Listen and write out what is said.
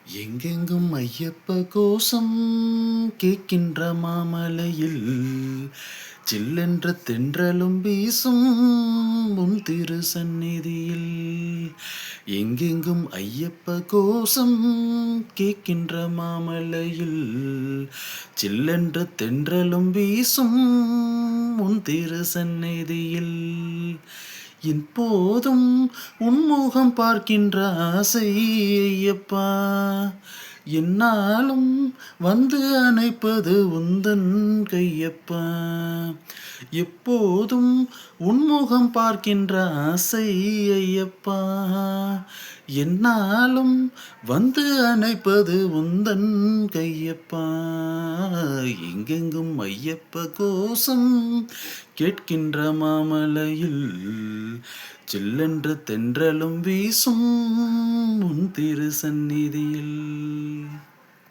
எங்கெங்கும் ஐயப்ப கோஷம் கேட்கின்ற மாமலையில் சில்லென்ற தென்றலும் வீசும் உன் திரு சந்நிதியில். எங்கெங்கும் ஐயப்ப கோஷம் கேட்கின்ற மாமலையில் சில்லென்ற தென்றலும் வீசும் உன் திரு சந்நிதியில். இப்போதும் உன்முகம் பார்க்கின்ற ஆசை ஐயப்பா, என்னாலும் வந்து அணைப்பது உந்தன் கையப்பா. எப்போதும் உன்முகம் பார்க்கின்ற ஆசை ஐயப்பா, என்னாலும் வந்து அணைப்பது உந்தன் கையப்பா. எங்கெங்கும் ஐயப்ப கோஷம் கேட்கின்ற மாமலையில் சில்லென்ற தென்றலும் வீசும் உன் திரு சந்நிதியில்.